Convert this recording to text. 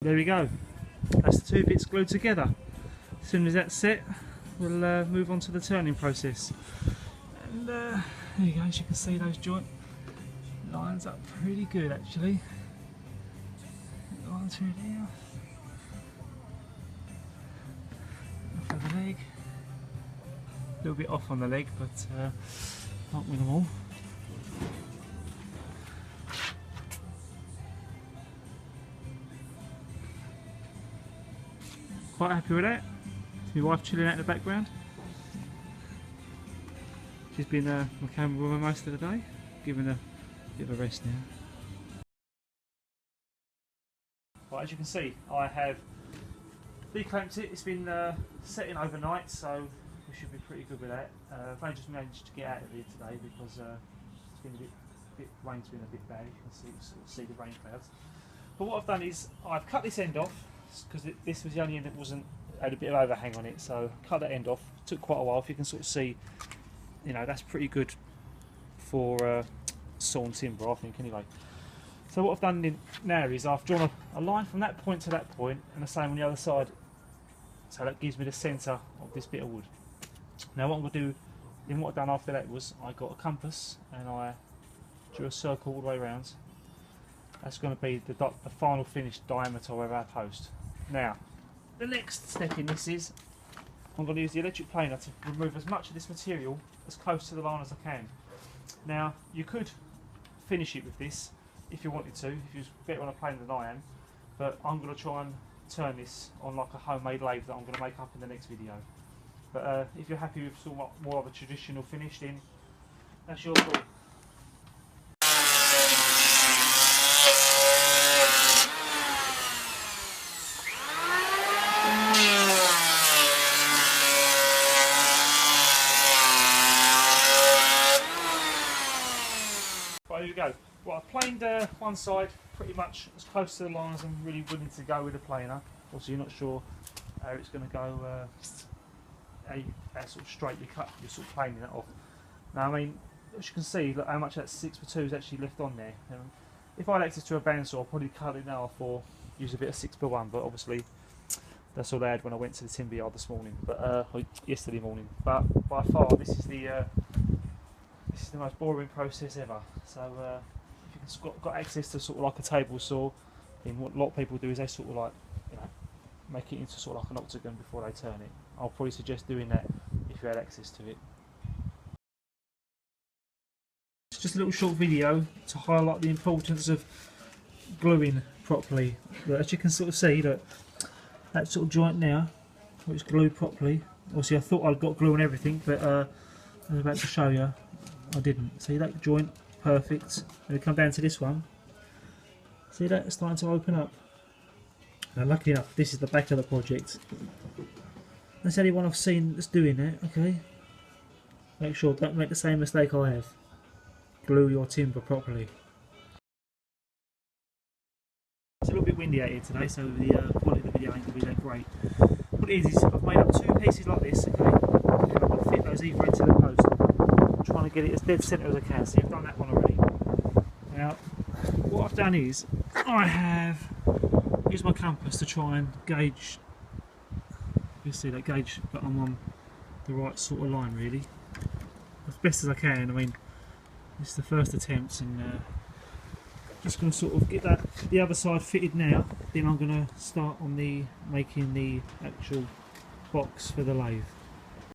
There we go. That's the two bits glued together. As soon as that's set, we'll move on to the turning process. And there you go. As you can see, those joint lines up pretty good actually. Lines through here. Off of the leg. A little bit off on the leg, but can't win them all. Quite happy with that. My wife chilling out in the background. She's been my camera woman most of the day, giving her a bit of a rest now. Right, as you can see, I have declamped it. It's been setting overnight, so we should be pretty good with that. I've only just managed to get out of here today because it's been rain's been a bit bad. You can see the rain clouds. But what I've done is I've cut this end off because this was the only end that had a bit of overhang on it. So cut that end off. It took quite a while. If you can sort of see, you know, that's pretty good for sawn timber, I think. Anyway. So what I've done now is I've drawn a line from that point to that point, and the same on the other side. So that gives me the centre of this bit of wood. Now what I'm going to do, then what I've done after that was I got a compass and I drew a circle all the way around. That's going to be the final finished diameter of our post. Now, the next step in this is I'm going to use the electric planer to remove as much of this material as close to the line as I can. Now, you could finish it with this if you wanted to, if you was better on a planer than I am, but I'm going to try and turn this on like a homemade lathe that I'm going to make up in the next video. But if you're happy with sort of more of a traditional finish, then that's your call. Right, here we go. Well, I've planed one side pretty much as close to the line as I'm really willing to go with the planer. Also, you're not sure how it's going to go, how sort of straight you cut, you're sort of planing that off. Now, I mean, as you can see, look how much that 6x2 is actually left on there. If I had access to a bandsaw, I'd probably cut it in half or use a bit of 6x1, but obviously that's all I had when I went to the timber yard this morning, but yesterday morning. But by far, this is the most boring process ever. So if you've got access to sort of like a table saw, then what a lot of people do is they sort of like, you know, make it into sort of like an octagon before they turn it. I'll probably suggest doing that if you had access to it. It's just a little short video to highlight the importance of gluing properly. But as you can sort of see, that sort of joint now, where it's glued properly. Obviously I thought I'd got glue on everything, but I was about to show you, I didn't. See that joint, perfect. And we come down to this one. See that, it's starting to open up. Now lucky enough, this is the back of the project. That's the only one I've seen that's doing it, okay? Make sure, don't make the same mistake I have. Glue your timber properly. It's a little bit windy out here today, so the quality of the video ain't going to be that great. What it is I've made up two pieces like this, okay? And I'm going to fit those either into the post. I'm trying to get it as dead centre as I can, so I've done that one already. Now, what I've done is, I have used my compass to try and gauge, you see that gauge that I'm on the right sort of line really, as best as I can. I mean, this is the first attempt, and just going to sort of get the other side fitted now. Then I'm going to start on making the actual box for the lathe.